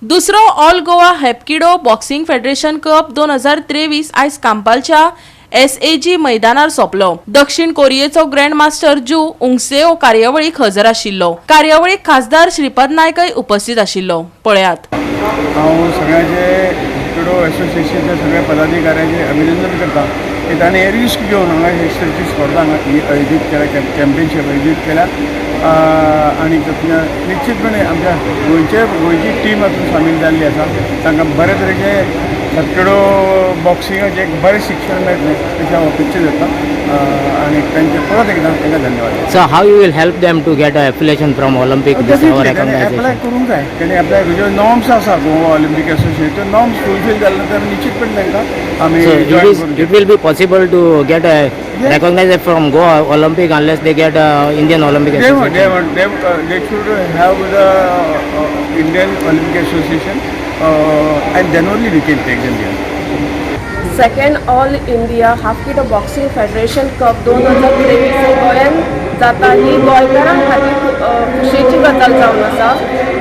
दुसरो all Goa hapkido boxing federation cup 2023 आयज कांपालच्या SAG मैदानार सोंपलो। दक्षिण कोरियेचो ग्रँड मास्टर जू उंगसेओ कार्यावळीक हजर आशिल्लो। कार्यावळीक खासदार श्रीपद नायकय उपस्थित आशिल्लो। पळयात। हांव सगळ्यांचे हॅपकिडो एसोसिएशनच्या सगळ्या पदाधिकाऱ्यांचे अभिनंदन करता की ताणें रिस्क घेवन हांगा हे स्पर्धा हांगा आयोजीत केल्या, चॅम्पियनशीप आयोजीत केल्या आनी निश्चितपणे आमच्या गोंयची टीम हातूंत सामील जाल्ली आसा। तांकां बरे तरेचे हॅपकिडो बॉक्सिंगाचें एक बरें शिक्षण मेळटलें अशें हांव अपेक्षीत करता आनी तांचे परत एकदां तांकां धन्यवाद। So how you will help them to get an affiliation from Olympic this our recognition? Apply करूंक जाय। ताणें एप्लाय ज्यो नॉर्म्स आसा गोवा ऑलिंपिक एसोसिएशन त्यो नॉर्म्स फुलफील जाले नंतर निश्चितपणे तांकां आमी it will be possible to get a recognition from Goa Olympic unless they get Indian Olympic Association. They should have the Indian Olympic Association and then only we can take them there. Second all India hapkido boxing federation cup 2023 गोंयान जाता ही गोंयकारां खातीर खुशेची गजाल जावन आसा।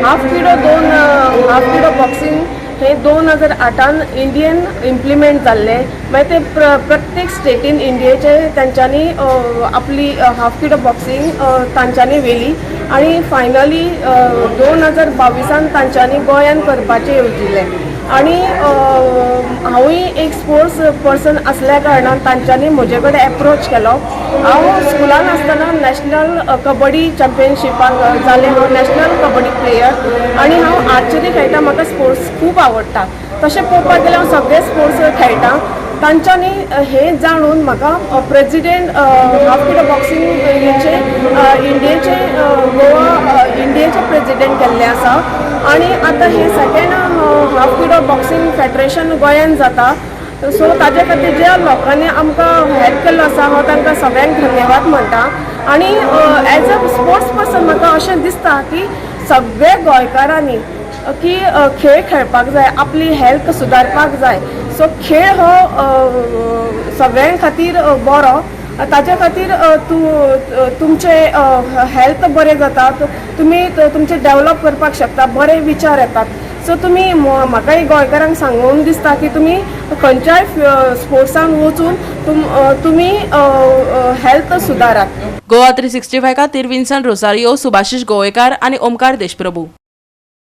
हाफकिडो boxing हे 2008 Indian implement जाल्ले। मागीर ते प्रत्येक स्टेटीन इंडियेचे तांच्यांनी आपली हाफकिडो बॉक्सिंग तांच्यांनी वेली आनी फायनली 2022 तांच्यांनी गोंयान करपाचें येवजिल्लें आनी हांवूय एक स्पोर्ट्स पर्सन असल्या कारणान तांच्यांनी म्हजे कडेन एप्रोच केलो। हांव स्कुलान आसतना नॅशनल कबड्डी चॅम्पियनशिपाक जालें, हांव नॅशनल कबड्डी प्लेयर आनी हांव आर्चरी खेळटा। म्हाका स्पोर्ट्स खूब आवडटा। तशें पळोवपाक गेल्यार हांव सगळे स्पोर्ट्स खेळटा। तांच्यांनी हे जाणून म्हाका प्रेसिडेंट हाफकिडो बॉक्सिंग इंडियेचे गोवा इंडियेचे प्रेसिडेंट केल्ले आसा आनी आतां हे सेकंड हाफकिडो बॉक्सिंग फेडरेशन गोंयान जाता। सो ताजे खातीर ज्या लोकांनी आमकां हेल्प केल्लो आसा हांव तांकां सगळ्यांक धन्यवाद म्हणटा आनी एज अ स्पोर्ट्स पर्सन म्हाका अशें दिसता की सगळे गोंयकारांनी की खेळ खेळपाक जाय, आपली हेल्थ सुदारपाक जाय। सो खेळ हो सगळ्यां खातीर बरो। ताजे खातीर तुमचे हेल्थ बरें जाता, तुमी तुमचे डेवलप करपाक शकता, बरे विचार येतात। सो तुमी म्हाकाय गोंयकारांक सांगून दिसता की तुमी खंयच्याय स्पोर्ट्सान वचून तुमी हेल्थ सुदारात। गोवा 365 खातीर विन्सन रोसारियो, सुभाशीश गोवेकार आनी ओमकार देशप्रभू।